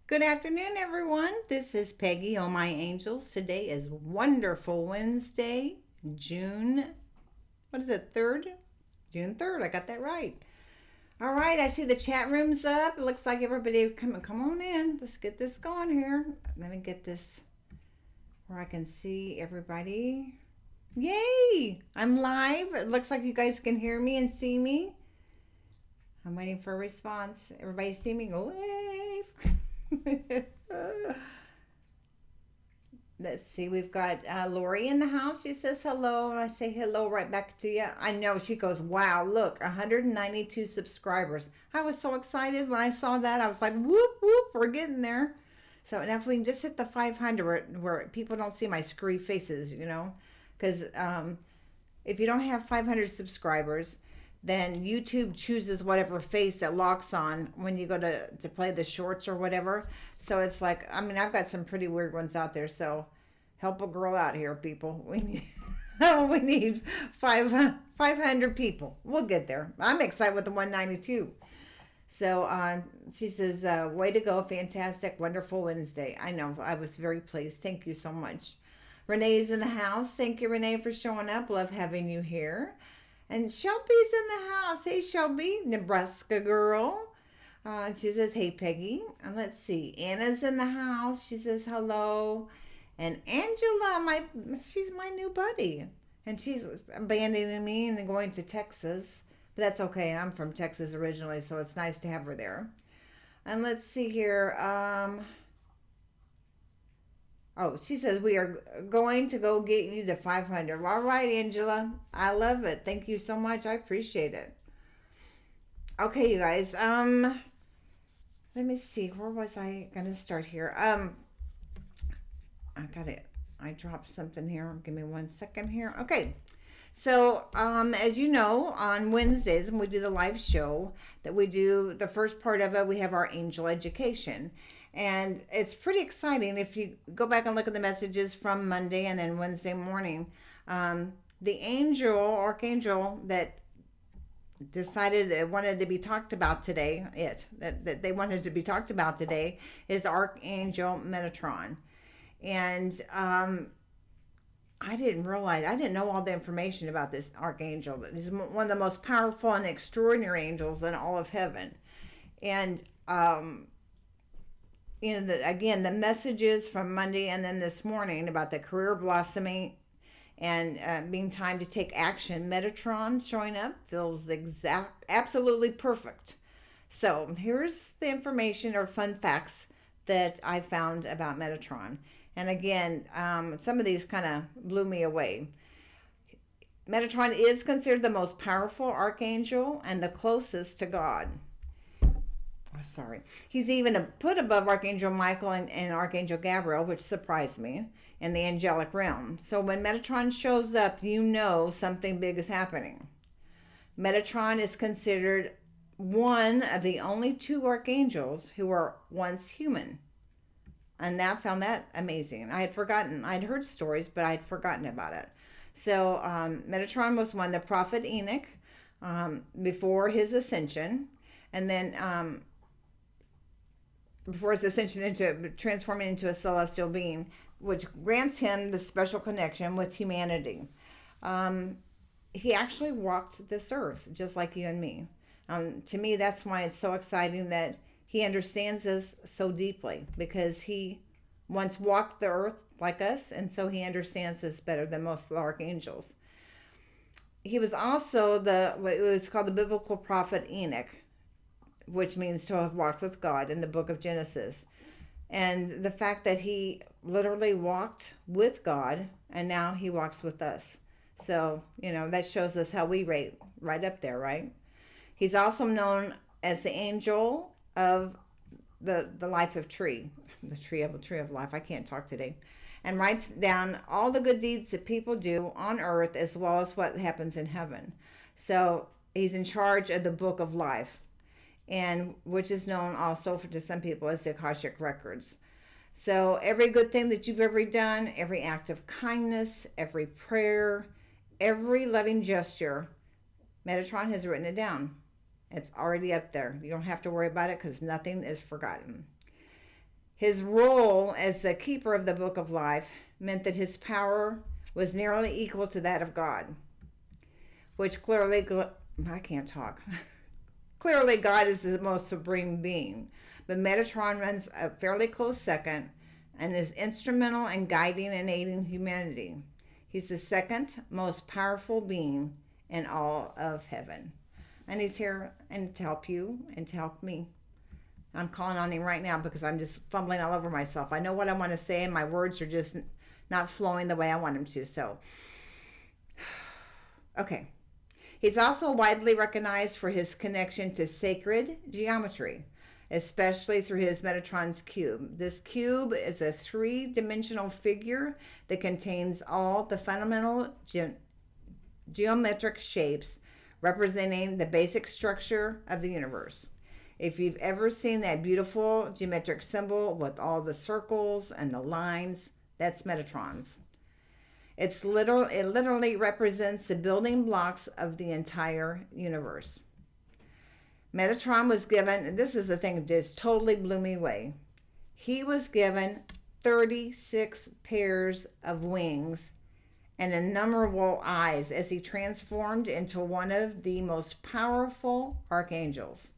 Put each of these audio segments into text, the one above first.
Good afternoon, everyone. This is Peggy on My Angels. Today is Wonderful Wednesday, June, what is it, 3rd? June 3rd. I got that right. All right, I see the chat room's up. It looks like everybody come on in. Let's get this going here. Let me get this where I can see everybody. Yay! I'm live. It looks like you guys can hear me and see me. I'm waiting for a response. Everybody see me? Go wave. Let's see, we've got Lori in the house. She says hello, and I say hello right back to you. I know, she goes, wow, look, 192 subscribers. I was so excited when I saw that. I was like, whoop, whoop, we're getting there. So now if we can just hit the 500 where people don't see my scree faces, because if you don't have 500 subscribers, then YouTube chooses whatever face that locks on when you go to play the shorts or whatever. So it's like, I've got some pretty weird ones out there. So help a girl out here, people. We need, we need 500 people. We'll get there. I'm excited with the 192. So she says, way to go. Fantastic. Wonderful Wednesday. I know. I was very pleased. Thank you so much. Renee's in the house. Thank you, Renee, for showing up. Love having you here. And Shelby's in the house. Hey, Shelby, Nebraska girl. She says, hey, Peggy. And let's see. Anna's in the house. She says, hello. And Angela, she's my new buddy. And she's abandoning me and going to Texas. But that's okay. I'm from Texas originally, so it's nice to have her there. And let's see here. Oh, she says, we are going to go get you to 500. All right, Angela. I love it. Thank you so much. I appreciate it. Okay, you guys. Let me see. Where was I going to start here? I got it. I dropped something here. Give me 1 second here. Okay. So, as you know, on Wednesdays when we do the live show, that we do the first part of it, we have our angel education. And it's pretty exciting. If you go back and look at the messages from Monday and then Wednesday morning, the archangel that decided it wanted to be talked about today, that they wanted to be talked about today, is Archangel Metatron. And I didn't know all the information about this archangel, but he's one of the most powerful and extraordinary angels in all of heaven. And again, the messages from Monday and then this morning about the career blossoming and being time to take action, Metatron showing up feels absolutely perfect. So here's the information or fun facts that I found about Metatron. And again, some of these kind of blew me away. Metatron is considered the most powerful archangel and the closest to God. Sorry. He's even put above Archangel Michael and Archangel Gabriel, which surprised me, in the angelic realm. So when Metatron shows up, you know something big is happening. Metatron is considered one of the only 2 archangels who were once human. And I found that amazing. I had forgotten. I'd heard stories, but I'd forgotten about it. So Metatron was one, the prophet Enoch, before his ascension. And then before his ascension into transforming into a celestial being, which grants him the special connection with humanity. He actually walked this earth just like you and me. To me, that's why it's so exciting that he understands us so deeply, because he once walked the earth like us, and so he understands us better than most of the archangels. He was also what was called the biblical prophet Enoch, which means to have walked with God in the book of Genesis. And the fact that he literally walked with God and now he walks with us. So, that shows us how we rate right up there, right? He's also known as the angel of the life of tree, the tree of life. I can't talk today. And writes down all the good deeds that people do on earth as well as what happens in heaven. So he's in charge of the book of life, and which is known also to some people as the Akashic Records. So every good thing that you've ever done, every act of kindness, every prayer, every loving gesture, Metatron has written it down. It's already up there. You don't have to worry about it because nothing is forgotten. His role as the keeper of the book of life meant that his power was nearly equal to that of God, which clearly, I can't talk. Clearly, God is the most supreme being, but Metatron runs a fairly close second and is instrumental in guiding and aiding humanity. He's the second most powerful being in all of heaven. And he's here and to help you and to help me. I'm calling on him right now because I'm just fumbling all over myself. I know what I want to say and my words are just not flowing the way I want them to. So, okay. He's also widely recognized for his connection to sacred geometry, especially through his Metatron's cube. This cube is a three-dimensional figure that contains all the fundamental geometric shapes representing the basic structure of the universe. If you've ever seen that beautiful geometric symbol with all the circles and the lines, that's Metatron's. It literally represents the building blocks of the entire universe. Metatron was given, and this is the thing that just totally blew me away. He was given 36 pairs of wings and innumerable eyes as he transformed into one of the most powerful archangels.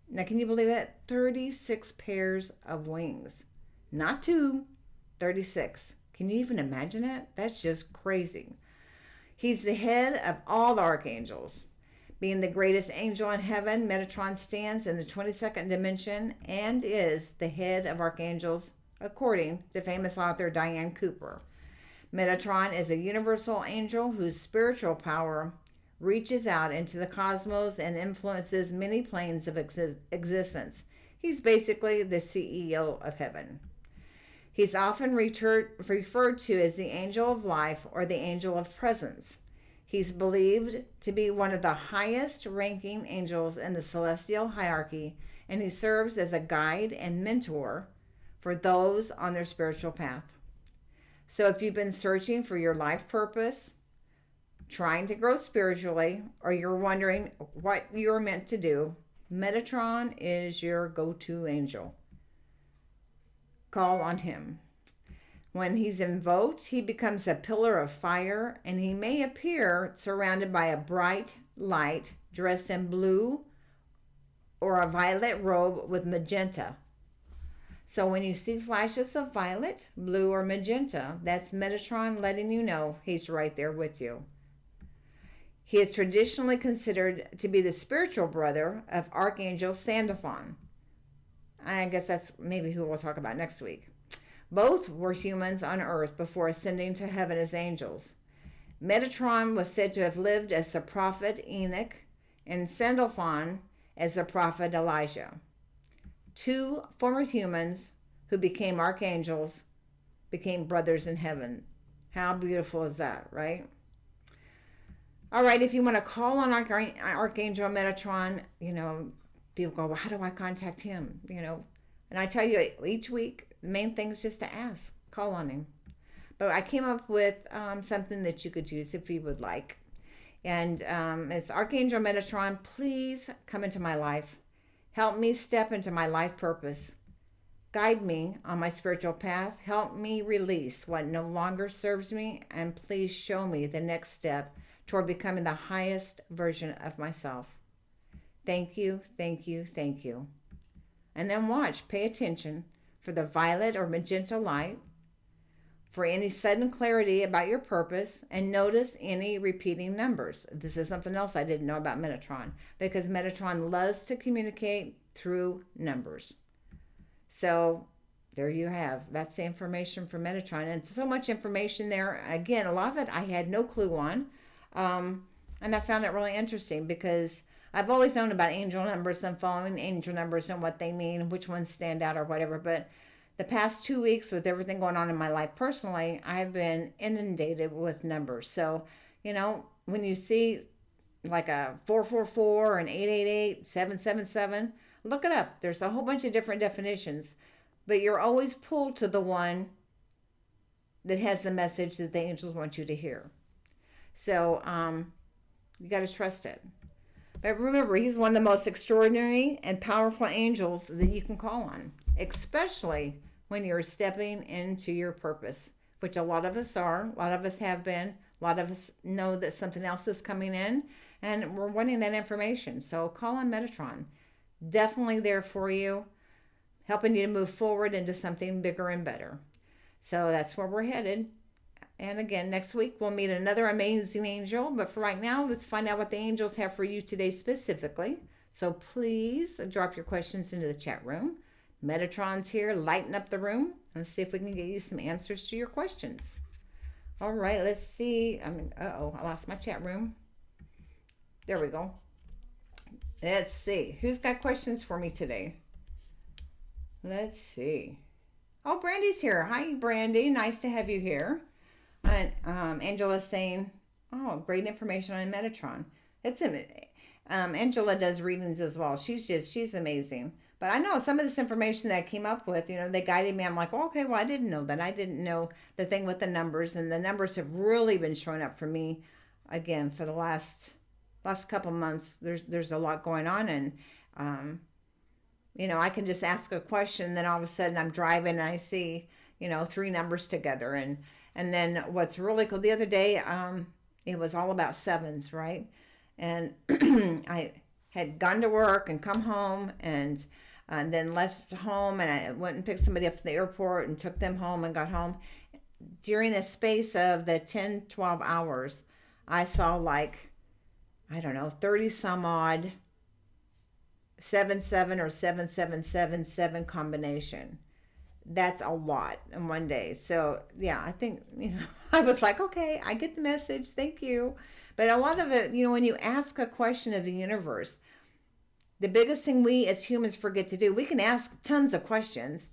Now, can you believe that? 36 pairs of wings. Not two, 36. Can you even imagine it? That's just crazy. He's the head of all the archangels. Being the greatest angel in heaven, Metatron stands in the 22nd dimension and is the head of archangels, according to famous author Diane Cooper. Metatron is a universal angel whose spiritual power reaches out into the cosmos and influences many planes of existence. He's basically the CEO of heaven. He's often referred to as the angel of life or the angel of presence. He's believed to be one of the highest ranking angels in the celestial hierarchy, and he serves as a guide and mentor for those on their spiritual path. So if you've been searching for your life purpose, trying to grow spiritually, or you're wondering what you're meant to do, Metatron is your go-to angel. Call on him. When he's invoked, he becomes a pillar of fire, and he may appear surrounded by a bright light dressed in blue or a violet robe with magenta. So when you see flashes of violet, blue, or magenta, that's Metatron letting you know he's right there with you. He is traditionally considered to be the spiritual brother of Archangel Sandalphon. I guess that's maybe who we'll talk about next week. Both were humans on earth before ascending to heaven as angels. Metatron was said to have lived as the prophet Enoch, and Sandalphon as the prophet Elijah. Two former humans who became archangels became brothers in heaven. How beautiful is that, right? All right, if you want to call on Archangel Metatron, people go, well, how do I contact him? And I tell you each week, the main thing is just to ask, call on him. But I came up with something that you could use if you would like. And it's Archangel Metatron, please come into my life. Help me step into my life purpose. Guide me on my spiritual path. Help me release what no longer serves me. And please show me the next step toward becoming the highest version of myself. Thank you, thank you, thank you. And then watch, pay attention for the violet or magenta light, for any sudden clarity about your purpose, and notice any repeating numbers. This is something else I didn't know about Metatron, because Metatron loves to communicate through numbers. So there you have. That's the information for Metatron. And so much information there. Again, a lot of it I had no clue on. And I found it really interesting because I've always known about angel numbers and following angel numbers and what they mean, which ones stand out or whatever. But the past 2 weeks with everything going on in my life personally, I've been inundated with numbers. So, when you see like a 444 and 888, 777, look it up. There's a whole bunch of different definitions, but you're always pulled to the one that has the message that the angels want you to hear. So, you got to trust it. But remember, he's one of the most extraordinary and powerful angels that you can call on. especially when you're stepping into your purpose, which a lot of us are, a lot of us have been, a lot of us know that something else is coming in, and we're wanting that information. So call on Metatron. Definitely there for you, helping you to move forward into something bigger and better. So that's where we're headed. And again, next week we'll meet another amazing angel. But for right now, let's find out what the angels have for you today specifically. So please drop your questions into the chat room. Metatron's here, lighten up the room. Let's see if we can get you some answers to your questions. All right, let's see. I lost my chat room. There we go. Let's see. Who's got questions for me today? Let's see. Oh, Brandy's here. Hi, Brandy. Nice to have you here. And Angela's saying, oh, great information on Metatron. Angela does readings as well. She's amazing. But I know some of this information that I came up with, they guided me. I'm like, oh, okay, well, I didn't know that. I didn't know the thing with the numbers. And the numbers have really been showing up for me, again, for the last couple months. There's a lot going on. And, I can just ask a question. And then all of a sudden I'm driving and I see, 3 numbers together. And then what's really cool, the other day, it was all about sevens, right? And I had gone to work and come home and then left home, and I went and picked somebody up from the airport and took them home and got home. During the space of the 10, 12 hours, I saw 30 some odd 77 or 7777 combination. That's a lot in one day. So yeah, I think, I was like, okay, I get the message. Thank you. But a lot of it, when you ask a question of the universe, the biggest thing we as humans forget to do, we can ask tons of questions,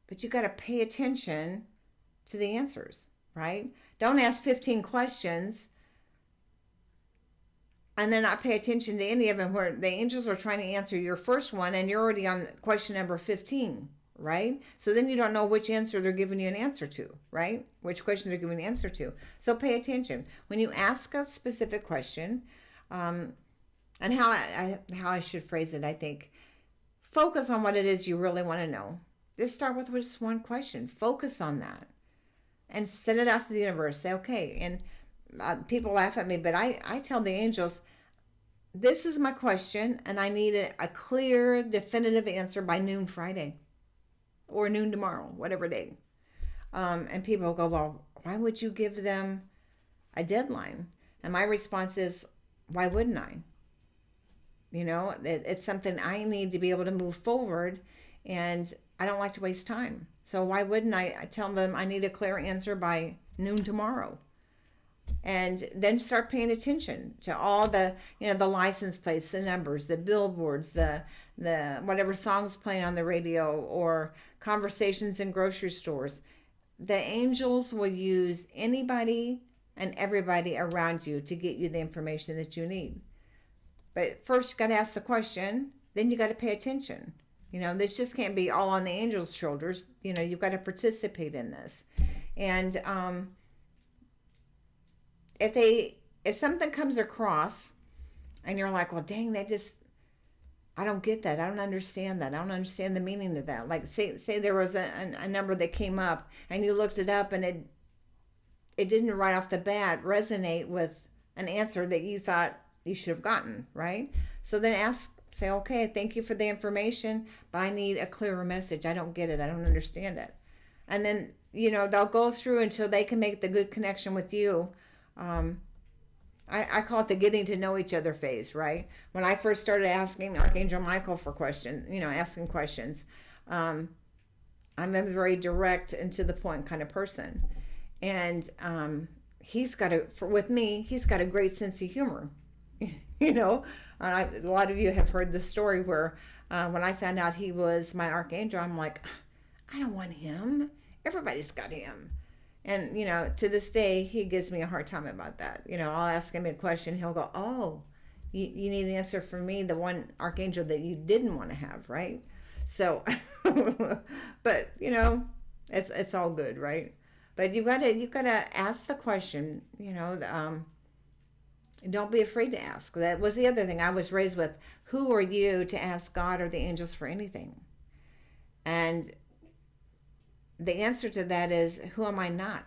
but you got to pay attention to the answers, right? Don't ask 15 questions and then not pay attention to any of them where the angels are trying to answer your first one and you're already on question number 15. Right? So then you don't know which answer they're giving you an answer to, right? Which question they're giving an answer to. So pay attention. When you ask a specific question, and how I should phrase it, I think, focus on what it is you really want to know. Just start with just one question. Focus on that. And send it out to the universe. Say, okay. And people laugh at me, but I tell the angels, this is my question, and I need a clear, definitive answer by noon Friday. Or noon tomorrow, whatever day. And people go, well, why would you give them a deadline? And my response is, why wouldn't I? It's something I need to be able to move forward, and I don't like to waste time. So why wouldn't I tell them I need a clear answer by noon tomorrow? And then start paying attention to all the, the license plates, the numbers, the billboards, the whatever songs playing on the radio or conversations in grocery stores. The angels will use anybody and everybody around you to get you the information that you need. But first you got to ask the question, then you got to pay attention. This just can't be all on the angels' shoulders. You've got to participate in this. And if something comes across and you're like, well, dang, I don't get that. I don't understand that. I don't understand the meaning of that. Like say there was a number that came up and you looked it up and it didn't right off the bat resonate with an answer that you thought you should have gotten, right? So then say, okay, thank you for the information, but I need a clearer message. I don't get it. I don't understand it. And then, they'll go through until they can make the good connection with you. I call it the getting to know each other phase, right? When I first started asking Archangel Michael for questions, asking questions, I'm a very direct and to the point kind of person. And he's got a great sense of humor. A lot of you have heard the story where when I found out he was my archangel, I'm like, I don't want him. Everybody's got him. And, to this day, he gives me a hard time about that. I'll ask him a question. He'll go, oh, you need an answer from me, the one archangel that you didn't want to have, right? So, but, it's all good, right? But you gotta ask the question, don't be afraid to ask. That was the other thing I was raised with. Who are you to ask God or the angels for anything? And the answer to that is, who am I not?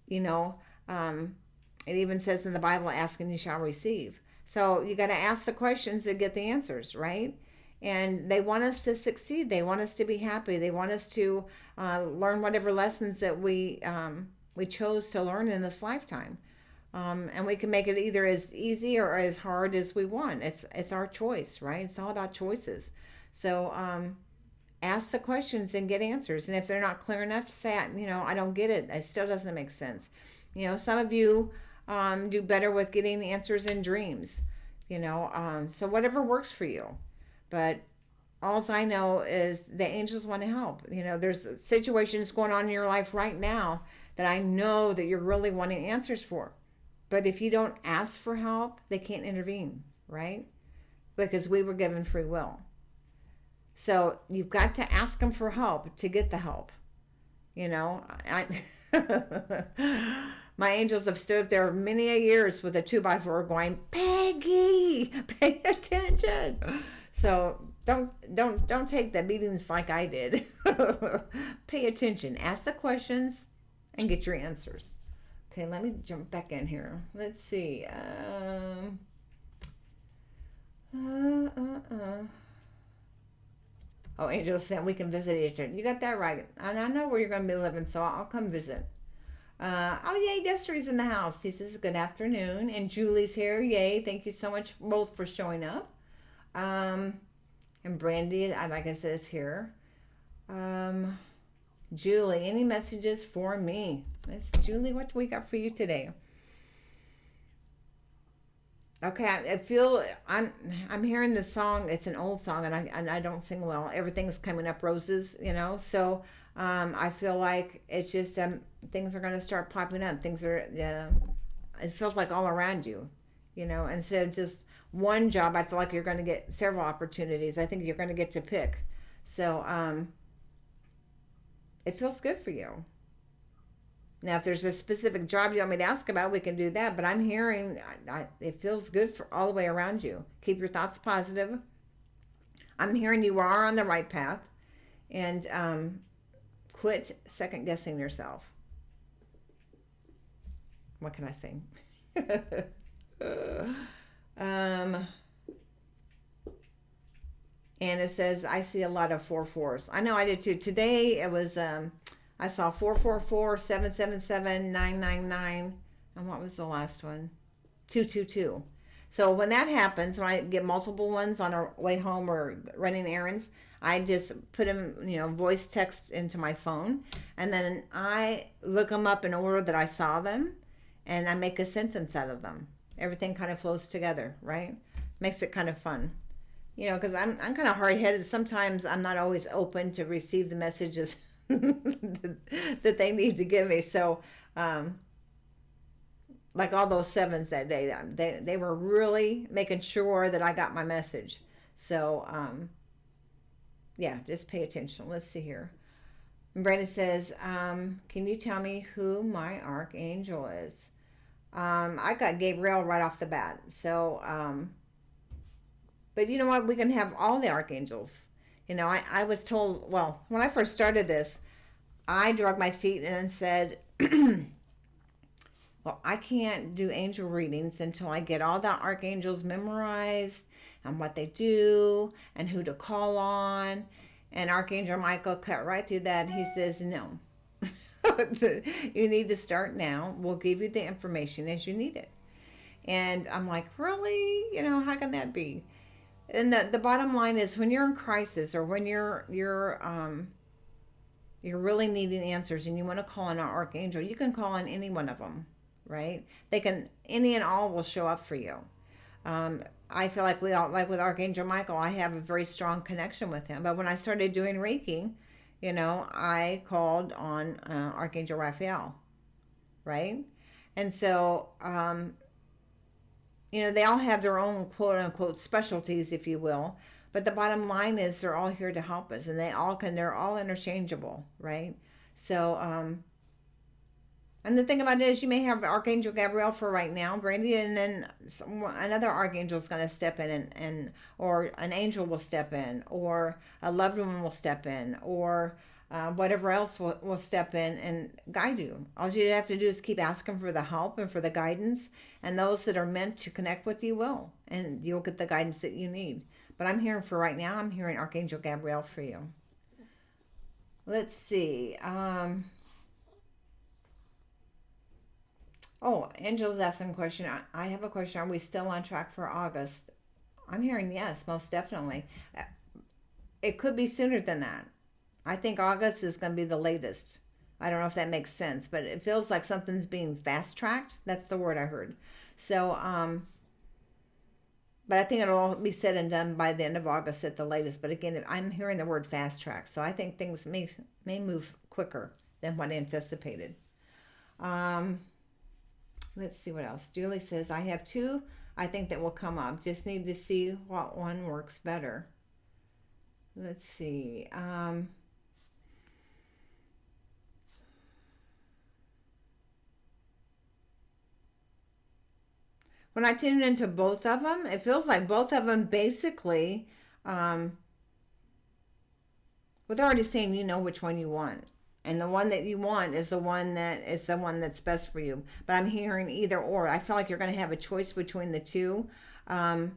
You know, it even says in the Bible, ask and you shall receive. So you got to ask the questions to get the answers, right? And they want us to succeed. They want us to be happy. They want us to learn whatever lessons that we chose to learn in this lifetime. And we can make it either as easy or as hard as we want. It's our choice, right? It's all about choices. So ask the questions and get answers. And if they're not clear enough, say, I don't get it. It still doesn't make sense. Some of you do better with getting the answers in dreams. So whatever works for you. But all I know is the angels want to help. There's situations going on in your life right now that I know that you're really wanting answers for. But if you don't ask for help, they can't intervene, right? Because we were given free will. So you've got to ask them for help to get the help. My angels have stood there many a years with a 2x4 going, Peggy, pay attention. So don't take the beatings like I did. Pay attention. Ask the questions and get your answers. Okay, let me jump back in here. Let's see. Oh, Angel said we can visit each other. You got that right. And I know where you're going to be living, so I'll come visit. Yay, Destry's in the house. He says, good afternoon. And Julie's here. Yay, thank you so much both for showing up. And Brandy, like I said, is here. Julie, any messages for me? Miss Julie, what do we got for you today? Okay, I feel I'm hearing this song. It's an old song, and I don't sing well. Everything's coming up roses, So I feel like it's just things are going to start popping up. Things are it feels like all around you, Instead of just one job, I feel like you're going to get several opportunities. I think you're going to get to pick. So it feels good for you. Now, if there's a specific job you want me to ask about, we can do that. But I'm hearing it feels good for all the way around you. Keep your thoughts positive. I'm hearing you are on the right path. And quit second guessing yourself. What can I say? And it says, I see a lot of 4-4s. I know I did too. Today it was... I saw 444, 777, 999, and what was the last one? 222. So when that happens, when I get multiple ones on our way home or running errands, I just put them, voice text into my phone, and then I look them up in order that I saw them, and I make a sentence out of them. Everything kind of flows together, right? Makes it kind of fun. Because I'm kind of hard-headed. Sometimes I'm not always open to receive the messages that they need to give me. So like all those sevens that day, they were really making sure that I got my message. So yeah, just pay attention. Let's see here. And Brandon says, can you tell me who my archangel is? I got Gabriel right off the bat. So but you know what, we can have all the archangels. I was told, well, when I first started this, I dragged my feet and said, well, I can't do angel readings until I get all the archangels memorized and what they do and who to call on. And Archangel Michael cut right through that. He says, no, you need to start now. We'll give you the information as you need it. And I'm like, really? How can that be? And the bottom line is, when you're in crisis or when you're really needing answers and you want to call on an archangel, you can call on any one of them, right? Any and all will show up for you. I feel like with Archangel Michael, I have a very strong connection with him. But when I started doing Reiki, I called on Archangel Raphael, right? And so, they all have their own quote unquote specialties, if you will. But the bottom line is they're all here to help us, and they're all interchangeable, right? So And the thing about it is, you may have Archangel Gabriel for right now, Brandy, and then another archangel is going to step in, or an angel will step in, or a loved one will step in, or whatever else will step in and guide you. All you have to do is keep asking for the help and for the guidance, and those that are meant to connect with you will, and you'll get the guidance that you need. But I'm hearing for right now, I'm hearing Archangel Gabriel for you. Let's see. Oh, Angela's asking a question. I have a question. Are we still on track for August? I'm hearing yes, most definitely. It could be sooner than that. I think August is going to be the latest. I don't know if that makes sense, but it feels like something's being fast tracked. That's the word I heard. So, but I think it'll all be said and done by the end of August at the latest. But again, I'm hearing the word fast track, so I think things may move quicker than what anticipated. Let's see what else. Julie says, I have two I think that will come up. Just need to see what one works better. Let's see. When I tune into both of them, it feels like both of them basically, well, they're already saying you know which one you want. And the one that you want is the one that's best for you. But I'm hearing either or. I feel like you're going to have a choice between the two. And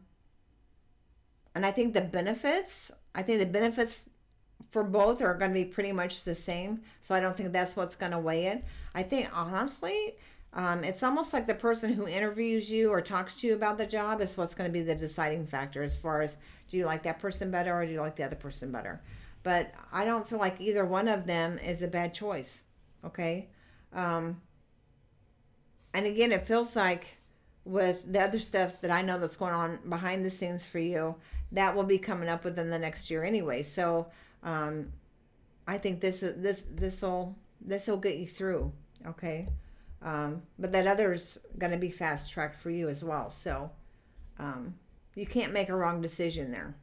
I think the benefits for both are going to be pretty much the same. So I don't think that's what's going to weigh it. I think honestly, it's almost like the person who interviews you or talks to you about the job is what's going to be the deciding factor as far as, do you like that person better or do you like the other person better? But I don't feel like either one of them is a bad choice, okay? And again, it feels like with the other stuff that I know that's going on behind the scenes for you, that will be coming up within the next year anyway. So I think this will get you through, okay? But that other's going to be fast tracked for you as well. So you can't make a wrong decision there.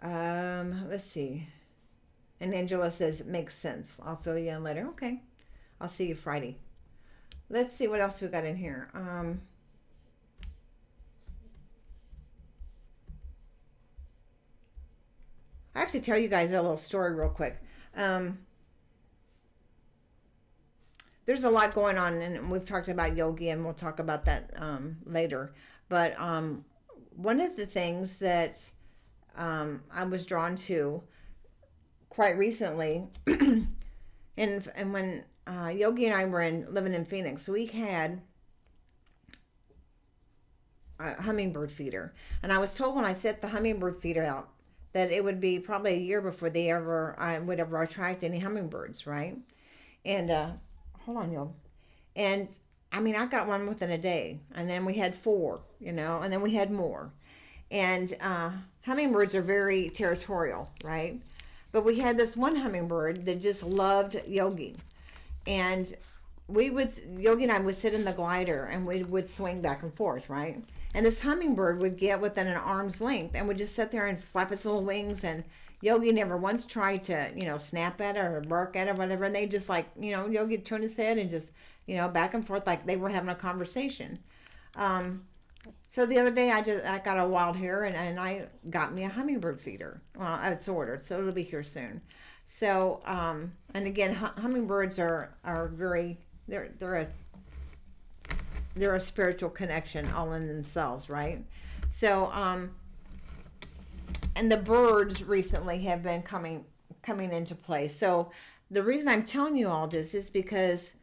Let's see. And Angela says, it makes sense. I'll fill you in later. Okay. I'll see you Friday. Let's see what else we got in here. I have to tell you guys a little story real quick. There's a lot going on, and we've talked about yogi, and we'll talk about that later. But one of the things that I was drawn to quite recently, and when Yogi and I were living in Phoenix, we had a hummingbird feeder, and I was told when I set the hummingbird feeder out that it would be probably a year before I would ever attract any hummingbirds, right? And hold on, y'all. And I mean, I got one within a day, and then we had 4, and then we had more. And hummingbirds are very territorial, right? But we had this one hummingbird that just loved Yogi. And Yogi and I would sit in the glider and we would swing back and forth, right? And this hummingbird would get within an arm's length and would just sit there and flap its little wings. And Yogi never once tried to, snap at it or bark at it or whatever. And they just Yogi turned his head and just, back and forth like they were having a conversation. So the other day I got a wild hair and I got me a hummingbird feeder. Well, it's ordered, so it'll be here soon. So, and again, hummingbirds are very, they're a spiritual connection all in themselves, right? So, and the birds recently have been coming into play. So the reason I'm telling you all this is because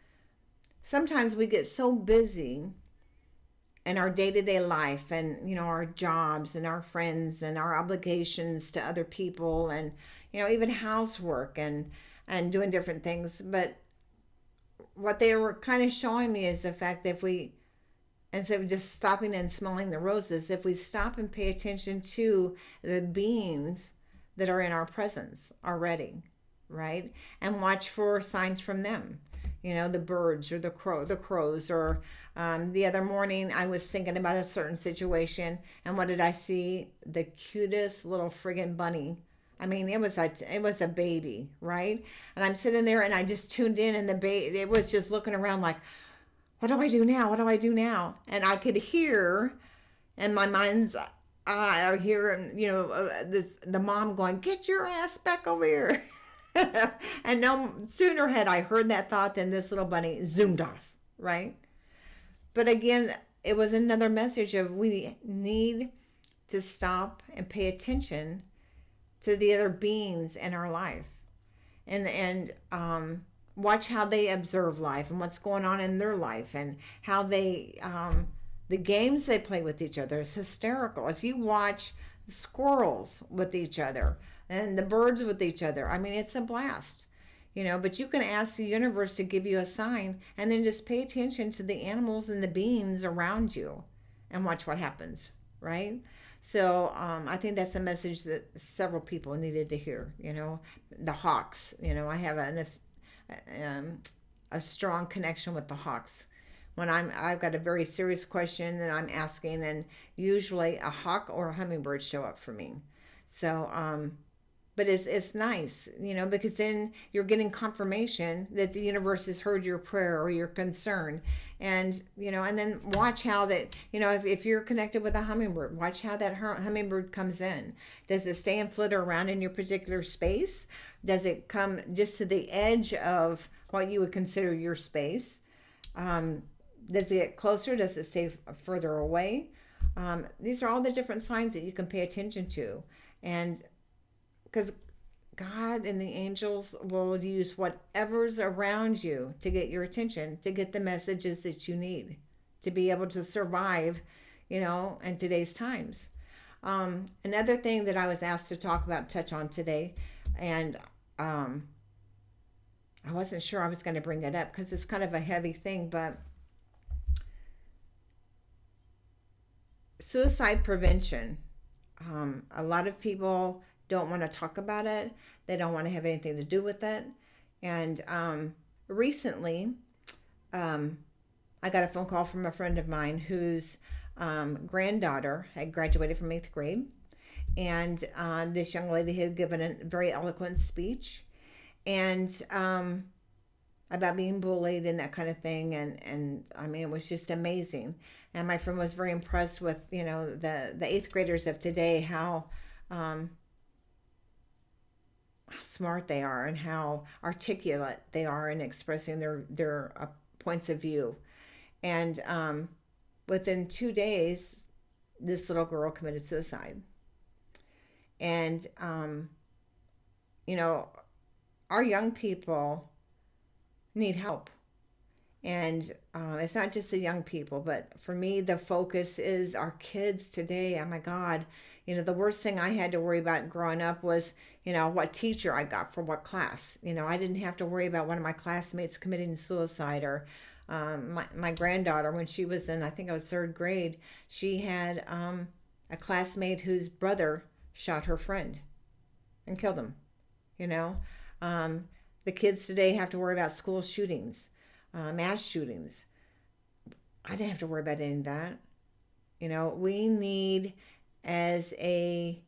sometimes we get so busy in our day-to-day life and our jobs and our friends and our obligations to other people and even housework and doing different things. But what they were kind of showing me is the fact that if we, instead of just stopping and smelling the roses, if we stop and pay attention to the beings that are in our presence already, right, and watch for signs from them, the birds or the crows, or the other morning I was thinking about a certain situation, and what did I see? The cutest little friggin' bunny I mean, it was a baby, right? And I'm sitting there and I just tuned in, and the baby, it was just looking around like, what do I do now? What do I do now? And I could hear in my mind's eye, I hear, the mom going, get your ass back over here. And no sooner had I heard that thought than this little bunny zoomed off, right? But again, it was another message of we need to stop and pay attention to the other beings in our life, and watch how they observe life and what's going on in their life, and how they the games they play with each other is hysterical. If you watch squirrels with each other and the birds with each other, I mean, it's a blast. But you can ask the universe to give you a sign, and then just pay attention to the animals and the beings around you and watch what happens, right? So I think that's a message that several people needed to hear. The hawks. I have a strong connection with the hawks. When I've got a very serious question that I'm asking, and usually a hawk or a hummingbird show up for me. So, but it's nice, because then you're getting confirmation that the universe has heard your prayer or your concern. And and then watch how that, if you're connected with a hummingbird, watch how that hummingbird comes in. Does it stay and flitter around in your particular space? Does it come just to the edge of what you would consider your space? Does it get closer? Does it stay further away? These are all the different signs that you can pay attention to. And because God and the angels will use whatever's around you to get your attention, to get the messages that you need to be able to survive, in today's times. Another thing that I was asked to touch on today, and I wasn't sure I was going to bring it up because it's kind of a heavy thing, but suicide prevention. A lot of people don't want to talk about it. They don't want to have anything to do with it. And recently, I got a phone call from a friend of mine whose granddaughter had graduated from 8th grade. And this young lady had given a very eloquent speech, and about being bullied and that kind of thing. And I mean, it was just amazing. And my friend was very impressed with, the 8th graders of today, how smart they are and how articulate they are in expressing their points of view. And within 2 days, this little girl committed suicide. And, our young people need help. And it's not just the young people, but for me, the focus is our kids today. Oh my God. The worst thing I had to worry about growing up was, what teacher I got for what class. I didn't have to worry about one of my classmates committing suicide, or my granddaughter, when she was in, I think I was 3rd grade, she had a classmate whose brother shot her friend and killed him. The kids today have to worry about school shootings, mass shootings. I didn't have to worry about any of that. We need, as a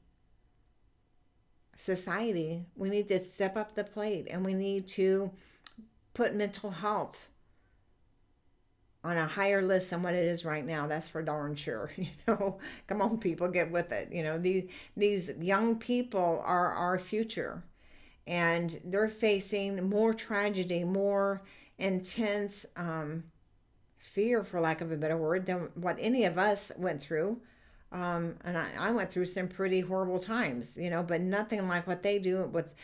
society, we need to step up the plate, and we need to put mental health on a higher list than what it is right now. That's for darn sure. Come on, people, get with it. These young people are our future, and they're facing more tragedy, more intense fear, for lack of a better word, than what any of us went through. And I went through some pretty horrible times, but nothing like what they do with,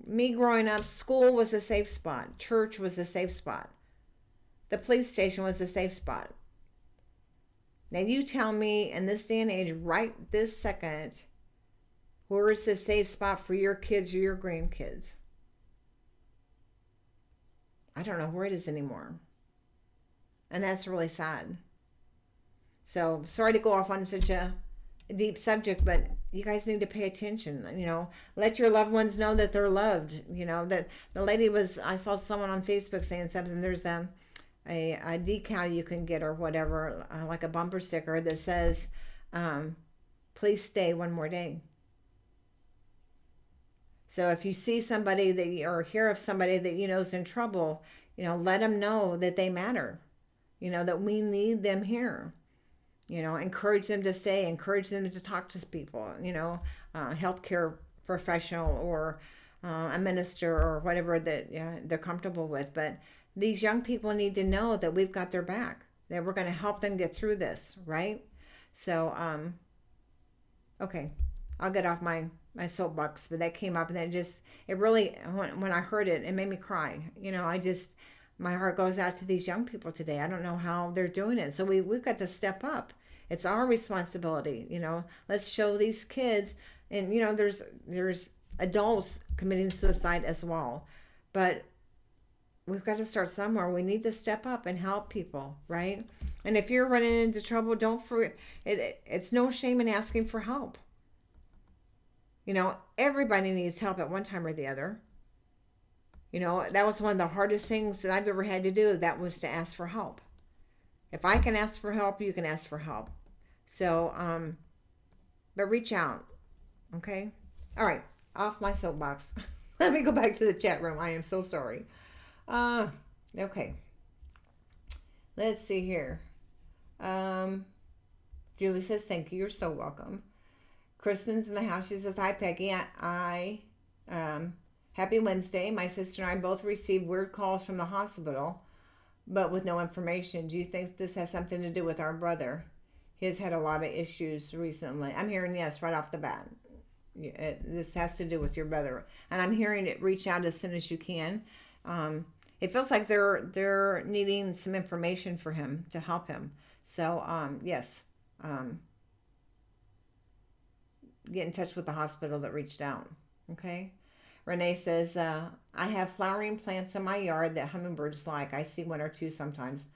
me growing up. School was a safe spot. Church was a safe spot. The police station was a safe spot. Now you tell me, in this day and age, right this second, where is the safe spot for your kids or your grandkids? I don't know where it is anymore. And that's really sad. So sorry to go off on such a deep subject, but you guys need to pay attention. Let your loved ones know that they're loved. That the lady I saw someone on Facebook saying something. There's a decal you can get, or whatever, like a bumper sticker that says, please stay one more day. So if you see somebody or hear of somebody that you know is in trouble, let them know that they matter, that we need them here. Encourage them to stay, encourage them to talk to people, healthcare professional or a minister or whatever that they're comfortable with. But these young people need to know that we've got their back, that we're going to help them get through this, right? So, okay, I'll get off my soapbox, but that came up, and it really, when I heard it, it made me cry. My heart goes out to these young people today. I don't know how they're doing it. So we've got to step up. It's our responsibility. Let's show these kids, and there's adults committing suicide as well, but we've got to start somewhere. We need to step up and help people, right? And if you're running into trouble, don't forget, it's no shame in asking for help. Everybody needs help at one time or the other. That was one of the hardest things that I've ever had to do. That was to ask for help. If I can ask for help, you can ask for help. So, but reach out. Okay? All right. Off my soapbox. Let me go back to the chat room. I am so sorry. Okay. Let's see here. Julie says, thank you. You're so welcome. Kristen's in the house. She says, hi, Peggy. Happy Wednesday. My sister and I both received weird calls from the hospital, but with no information. Do you think this has something to do with our brother? He has had a lot of issues recently. I'm hearing yes right off the bat. This has to do with your brother. And I'm hearing it, reach out as soon as you can. It feels like they're needing some information for him to help him. So, yes. Get in touch with the hospital that reached out. Okay? Renee says, I have flowering plants in my yard that hummingbirds like. I see one or two sometimes.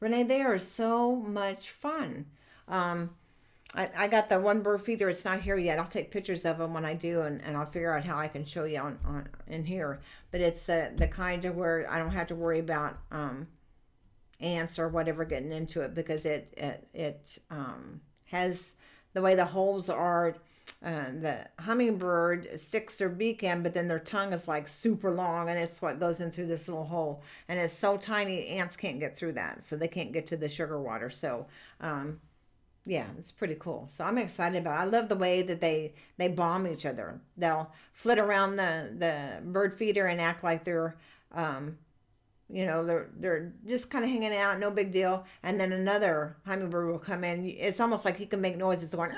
Renee, they are so much fun. I got the one bird feeder. It's not here yet. I'll take pictures of them when I do, and I'll figure out how I can show you on in here. But it's the kind of where I don't have to worry about ants or whatever getting into it, because it has the way the holes are. The hummingbird sticks their beak in, but then their tongue is like super long, and it's what goes in through this little hole, and it's so tiny ants can't get through that, so they can't get to the sugar water. So yeah, it's pretty cool. So I'm excited about it. I love the way that they bomb each other. They'll flit around the bird feeder and act like they're they're just kind of hanging out, no big deal. And then another hummingbird will come in. It's almost like you can make noises going,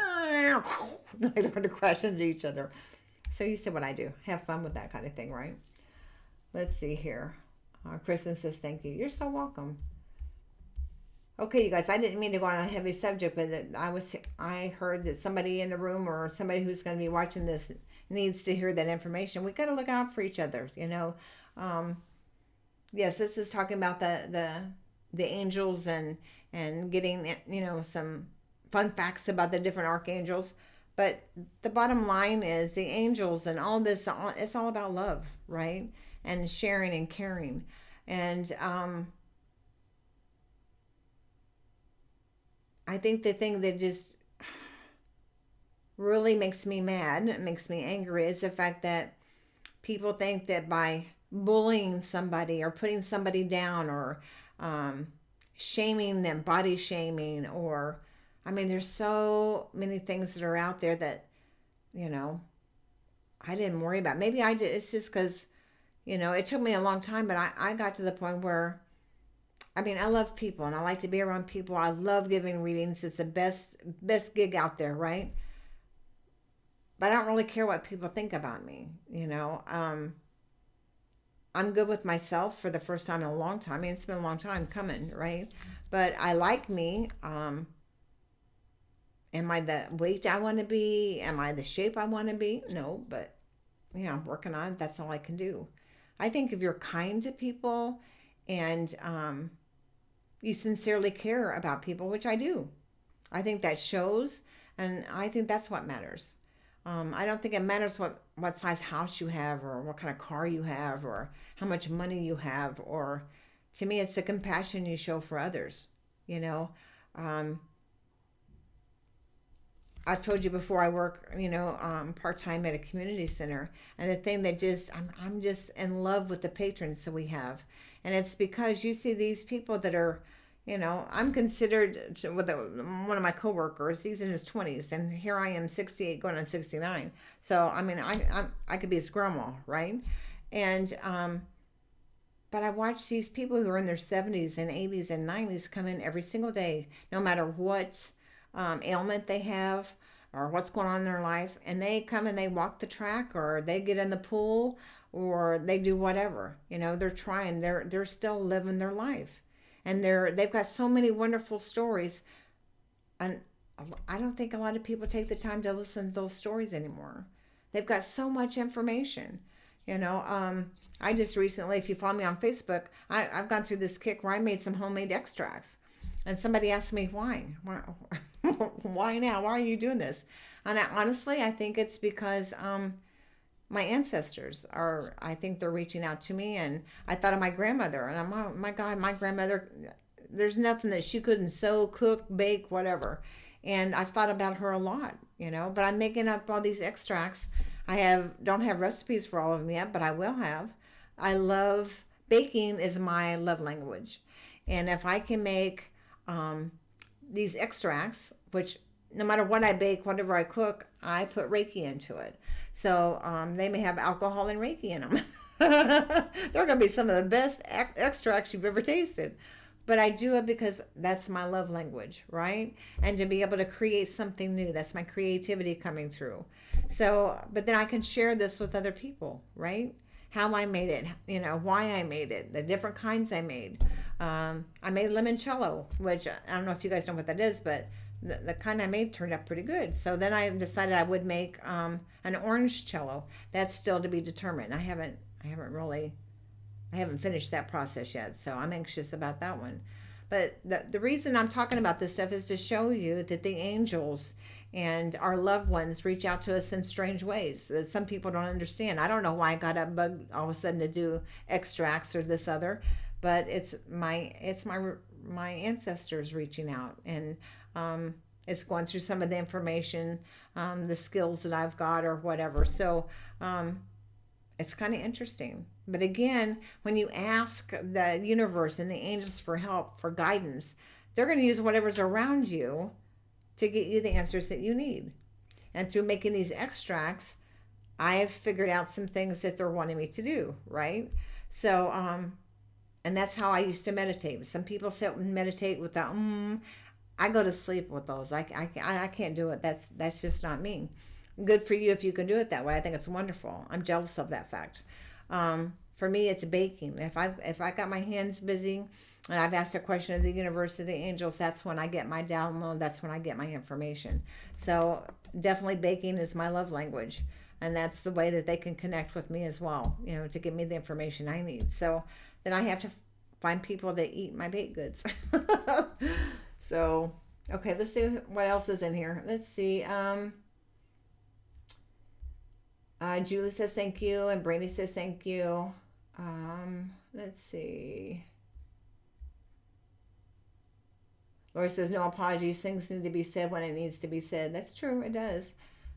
like they're going to crash into each other. So you see what I do. Have fun with that kind of thing, right? Let's see here. Kristen says, thank you. You're so welcome. Okay, you guys, I didn't mean to go on a heavy subject, but I heard that somebody in the room or somebody who's going to be watching this needs to hear that information. We got to look out for each other, Yes, this is talking about the angels and getting, some fun facts about the different archangels. But the bottom line is the angels and all this, it's all about love, right? And sharing and caring. And I think the thing that just really makes me mad, makes me angry, is the fact that people think that by bullying somebody or putting somebody down or shaming them, body shaming, or there's so many things that are out there that I didn't worry about. Maybe I did. It's just because it took me a long time, but I got to the point where I love people and I like to be around people. I love giving readings. It's the best gig out there, right? But I don't really care what people think about me, I'm good with myself for the first time in a long time. It's been a long time coming, right? But I like me. Am I the weight I want to be? Am I the shape I want to be? No, but I'm working on it. That's all I can do. I think if you're kind to people and you sincerely care about people, which I do, I think that shows, and I think that's what matters. I don't think it matters what size house you have or what kind of car you have or how much money you have, or to me, it's the compassion you show for others, I've told you before, I work, part-time at a community center. And the thing that I'm just in love with the patrons that we have. And it's because you see these people that are, I'm considered with one of my coworkers, he's in his 20s, and here I am 68 going on 69. So, I mean, I could be his grandma, right? And, but I watch these people who are in their 70s and 80s and 90s come in every single day, no matter what ailment they have or what's going on in their life, and they come and they walk the track, or they get in the pool, or they do whatever. They're trying. They're still living their life, and they've got so many wonderful stories, and I don't think a lot of people take the time to listen to those stories anymore. They've got so much information. I just recently, if you follow me on Facebook, I've gone through this kick where I made some homemade extracts. And somebody asked me why why now? Why are you doing this? And honestly, I think it's because my ancestors I think they're reaching out to me. And I thought of my grandmother, and oh my God, my grandmother, there's nothing that she couldn't sew, cook, bake, whatever. And I've thought about her a lot, but I'm making up all these extracts. Don't have recipes for all of them yet, but I will have. I love baking is my love language. And if I can make these extracts, which no matter what I bake, whatever I cook, I put Reiki into it. So they may have alcohol and Reiki in them. They're going to be some of the best extracts you've ever tasted. But I do it because that's my love language, right? And to be able to create something new, that's my creativity coming through. So, but then I can share this with other people, right? How I made it, why I made it, the different kinds I made. I made limoncello, which I don't know if you guys know what that is, but the kind I made turned out pretty good. So then I decided I would make an orange cello. That's still to be determined. I haven't finished that process yet, so I'm anxious about that one. But the reason I'm talking about this stuff is to show you that the angels and our loved ones reach out to us in strange ways that some people don't understand. I don't know why I got up bugged all of a sudden to do extracts or this other, but it's my ancestors reaching out, and it's going through some of the information, the skills that I've got or whatever. So it's kind of interesting. But again, when you ask the universe and the angels for help, for guidance, they're going to use whatever's around you to get you the answers that you need. And through making these extracts, I have figured out some things that they're wanting me to do, right? So, and that's how I used to meditate. Some people sit and meditate with that. I go to sleep with those. I can't do it. That's just not me. Good for you if you can do it that way. I think it's wonderful. I'm jealous of that fact. For me, it's baking. If I got my hands busy and I've asked a question of the universe, of the angels, that's when I get my download. That's when I get my information. So definitely baking is my love language. And that's the way that they can connect with me as well, to give me the information I need. So then I have to find people that eat my baked goods. So, okay, let's see what else is in here. Let's see. Julie says thank you, and Brandy says thank you. Let's see. Lori says no apologies. Things need to be said when it needs to be said. That's true. It does.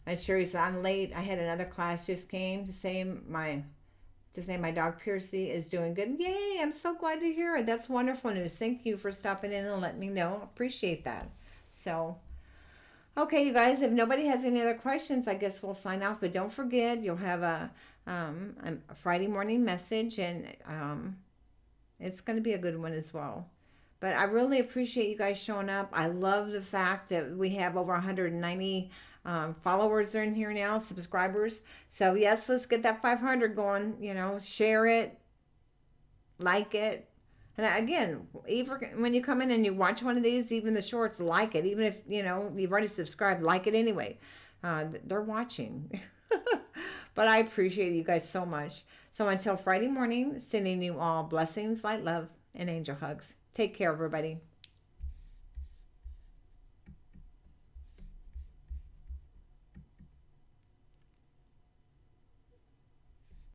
And Sherry says I'm late. I had another class just came to say my dog Piercy is doing good. Yay! I'm so glad to hear it. That's wonderful news. Thank you for stopping in and letting me know. Appreciate that. So. Okay, you guys, if nobody has any other questions, I guess we'll sign off. But don't forget, you'll have a Friday morning message, and it's going to be a good one as well. But I really appreciate you guys showing up. I love the fact that we have over 190 followers in here now, subscribers. So, yes, let's get that 500 going. Share it, like it. And again, even when you come in and you watch one of these, even the shorts, like it. Even if, you've already subscribed, like it anyway. They're watching. But I appreciate you guys so much. So until Friday morning, sending you all blessings, light, love, and angel hugs. Take care, everybody.